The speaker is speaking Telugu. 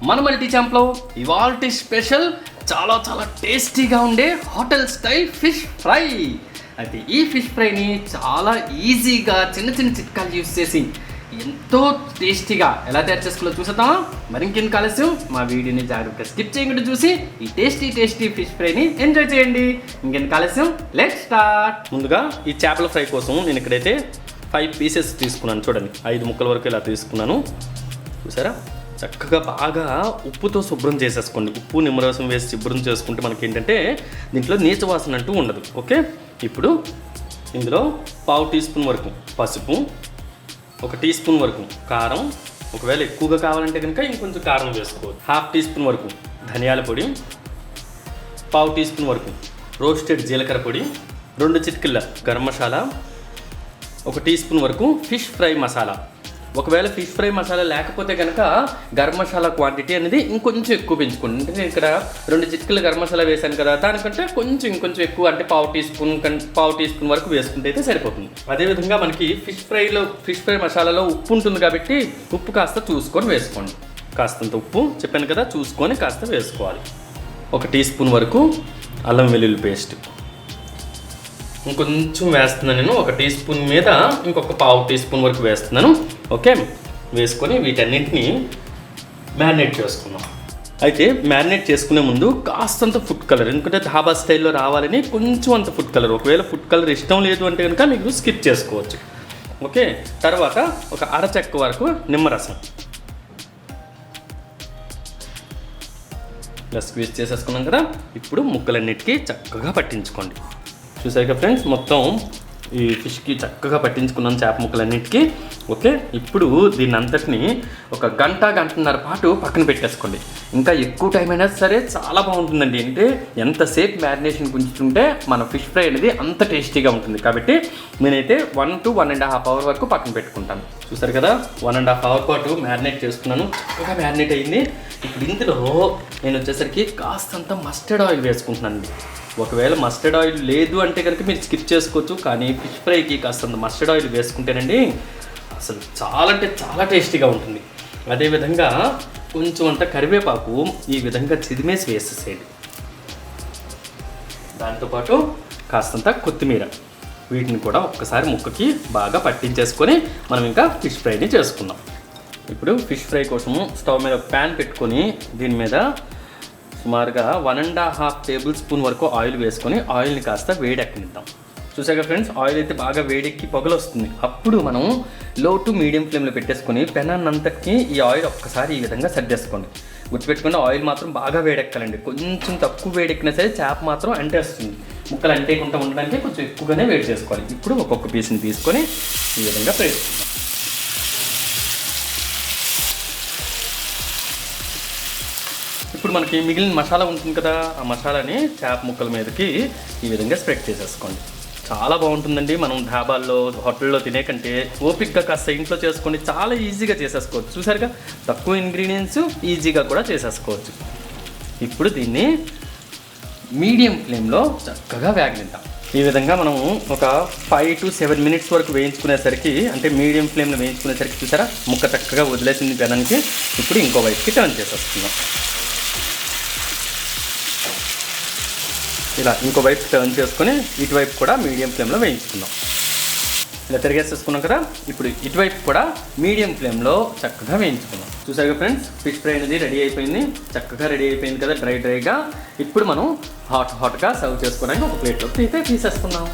మన మల్టీ ఛాంప్లో ఇవాల్టి స్పెషల్ చాలా చాలా టేస్టీగా ఉండే హోటల్ స్టైల్ ఫిష్ ఫ్రై. అయితే ఈ ఫిష్ ఫ్రైని చాలా ఈజీగా చిన్న చిన్న చిట్కాలు యూస్ చేసి ఎంతో టేస్టీగా ఎలా తయారు చేసుకోవాలో చూసేద్దామా? మరి ఇంకెందుకు ఆలస్యం, మా వీడియోని జాగ్రత్తగా స్కిప్ చేయకుండా చూసి ఈ టేస్టీ ఫిష్ ఫ్రైని ఎంజాయ్ చేయండి. ఇంకెందుకు ఆలస్యం, లెట్స్ స్టార్ట్. ముందుగా ఈ చేపల ఫ్రై కోసం నేను ఇక్కడైతే 5 పీసెస్ తీసుకున్నాను. చూడండి, 5 ముక్కల వరకు ఇలా తీసుకున్నాను. చూసారా, చక్కగా బాగా ఉప్పుతో శుభ్రం చేసేసుకోండి. ఉప్పు నిమ్మరసం వేసి శుభ్రం చేసుకుంటే మనకి ఏంటంటే దీంట్లో నీచు వాసన అంటూ ఉండదు. ఓకే, ఇప్పుడు ఇందులో 1/2 టీ స్పూన్ వరకు పసుపు, 1 టీ స్పూన్ వరకు కారం, ఒకవేళ ఎక్కువగా కావాలంటే కనుక ఇంకొంచెం కారం వేసుకోవచ్చు. 1/2 టీ స్పూన్ వరకు ధనియాల పొడి, 1/2 టీ స్పూన్ వరకు రోస్టెడ్ జీలకర్ర పొడి, 2 చిటికెళ్ళ గరం మసాలా, 1 టీ స్పూన్ వరకు ఫిష్ ఫ్రై మసాలా. ఒకవేళ ఫిష్ ఫ్రై మసాలా లేకపోతే కనుక గరం మసాలా క్వాంటిటీ అనేది ఇంకొంచెం ఎక్కువ పెంచుకోండి. అంటే నేను ఇక్కడ 2 చిటికెళ్ళ గరం మసాలా వేసాను కదా, దానికంటే ఇంకొంచెం ఎక్కువ, అంటే 1/2 టీ స్పూన్ వరకు వేసుకుంటే అయితే సరిపోతుంది. అదేవిధంగా మనకి ఫిష్ ఫ్రై మసాలాలో ఉప్పు ఉంటుంది కాబట్టి ఉప్పు కాస్త చూసుకొని వేసుకోండి. కాస్తంత ఉప్పు చెప్పాను కదా, చూసుకొని కాస్త వేసుకోవాలి. 1 టీ స్పూన్ వరకు అల్లం వెల్లుల్లి పేస్ట్ ఇంకొంచెం వేస్తున్నాను నేను. 1 టీ స్పూన్ మీద ఇంకొక 1/2 టీ స్పూన్ వరకు వేస్తున్నాను. ఓకే, వేసుకొని వీటన్నింటినీ మ్యారినేట్ చేసుకుందాం. అయితే మ్యారినేట్ చేసుకునే ముందు కాస్తంత ఫుడ్ కలర్, ఎందుకంటే ధాబా స్టైల్లో రావాలని కొంచెం అంత ఫుడ్ కలర్. ఒకవేళ ఫుడ్ కలర్ ఇష్టం లేదు అంటే కనుక మీకు స్కిప్ చేసుకోవచ్చు. ఓకే, తర్వాత 1 అర చెక్క వరకు నిమ్మరసం ఇలా స్క్వీజ్ చేసేసుకున్నాం కదా. ఇప్పుడు ముక్కలన్నిటికీ చక్కగా పట్టించుకోండి. చూసారు కదా ఫ్రెండ్స్, మొత్తం ఈ ఫిష్కి చక్కగా పట్టించుకున్నాం, చేప ముక్కలన్నిటికీ. ఓకే, ఇప్పుడు దీన్ని అంతటిని 1 గంటన్నర పాటు పక్కన పెట్టేసుకోండి. ఇంకా ఎక్కువ టైం అయినా సరే చాలా బాగుంటుందండి. అంటే ఎంతసేపు మ్యారినేషన్ ఉంచుతుంటే మన ఫిష్ ఫ్రై అనేది అంత టేస్టీగా ఉంటుంది. కాబట్టి నేనైతే 1 to 1.5 అవర్ వరకు పక్కన పెట్టుకుంటాను. చూసారు కదా, 1.5 అవర్ పాటు మ్యారినేట్ చేసుకున్నాను. చక్కగా మ్యారినేట్ అయింది. ఇప్పుడు ఇందులో నేను వచ్చేసరికి కాస్తంత మస్టర్డ్ ఆయిల్ వేసుకుంటున్నాను. ఒకవేళ మస్టర్డ్ ఆయిల్ లేదు అంటే కనుక మీరు స్కిప్ చేసుకోవచ్చు. కానీ ఫిష్ ఫ్రైకి కాస్తంత మస్టర్డ్ ఆయిల్ వేసుకుంటేనండి అసలు చాలా అంటే చాలా టేస్టీగా ఉంటుంది. అదేవిధంగా కొంచెం అంత కరివేపాకు ఈ విధంగా చిదిమేసి వేసేసేయండి. దాంతోపాటు కాస్తంత కొత్తిమీర, వీటిని కూడా ఒక్కసారి ముక్కకి బాగా పట్టించేసుకొని మనం ఇంకా ఫిష్ ఫ్రైని చేసుకుందాం. ఇప్పుడు ఫిష్ ఫ్రై కోసము స్టవ్ మీద ఒక ప్యాన్ పెట్టుకొని దీని మీద సుమారుగా 1.5 టేబుల్ స్పూన్ వరకు ఆయిల్ వేసుకొని ఆయిల్ని కాస్త వేడెక్కనిద్దాం. చూసాక ఫ్రెండ్స్, ఆయిల్ అయితే బాగా వేడెక్కి పొగలు వస్తుంది. అప్పుడు మనం లో టు మీడియం ఫ్లేమ్లో పెట్టేసుకొని పెనాన్నంతకి ఈ ఆయిల్ ఒక్కసారి ఈ విధంగా సర్దేసుకోండి. గుర్తుపెట్టుకుని ఆయిల్ మాత్రం బాగా వేడెక్కాలండి. కొంచెం తక్కువ వేడెక్కినా సరే చేప మాత్రం అంటేస్తుంది. ముక్కలు అంటేయకుండా ఉండడానికి కొంచెం ఎక్కువగానే వేడి చేసుకోవాలి. ఇప్పుడు ఒక్కొక్క పీస్ని తీసుకొని ఈ విధంగా ఫ్రై చేసుకుందాం. ఇప్పుడు మనకి మిగిలిన మసాలా ఉంటుంది కదా, ఆ మసాలాని చేప ముక్కల మీదకి ఈ విధంగా స్ప్రెడ్ చేసేసుకోండి. చాలా బాగుంటుందండి. మనం ధాబాల్లో హోటల్లో తినే కంటే ఓపిక్గా కాస్త ఇంట్లో చేసుకొని చాలా ఈజీగా చేసేసుకోవచ్చు. చూసారుగా, తక్కువ ఇంగ్రీడియంట్స్ ఈజీగా కూడా చేసేసుకోవచ్చు. ఇప్పుడు దీన్ని మీడియం ఫ్లేమ్లో చక్కగా వేగనిద్దాం. ఈ విధంగా మనం ఒక 5 to 7 మినిట్స్ వరకు వేయించుకునేసరికి, అంటే మీడియం ఫ్లేమ్లో వేయించుకునేసరికి చూసారా ముక్క చక్కగా వదిలేసింది పెనానికి. ఇప్పుడు ఇంకో వైపుకి టర్న్ చేసేస్తున్నాం. ఇలా ఇంకో వైపు టర్న్ చేసుకొని ఇటువైపు కూడా మీడియం ఫ్లేమ్లో వేయించుకుందాం. ఇలా తిరిగేసేసుకున్నాం కదా. ఇప్పుడు ఇటువైపు కూడా మీడియం ఫ్లేమ్లో చక్కగా వేయించుకుందాం. చూసారు కదా ఫ్రెండ్స్, ఫిష్ ఫ్రై అనేది రెడీ అయిపోయింది. చక్కగా రెడీ అయిపోయింది కదా, డ్రైగా. ఇప్పుడు మనం హాట్గా సర్వ్ చేసుకోవడానికి ఒక ప్లేట్లోకి అయితే తీసేసుకుందాం.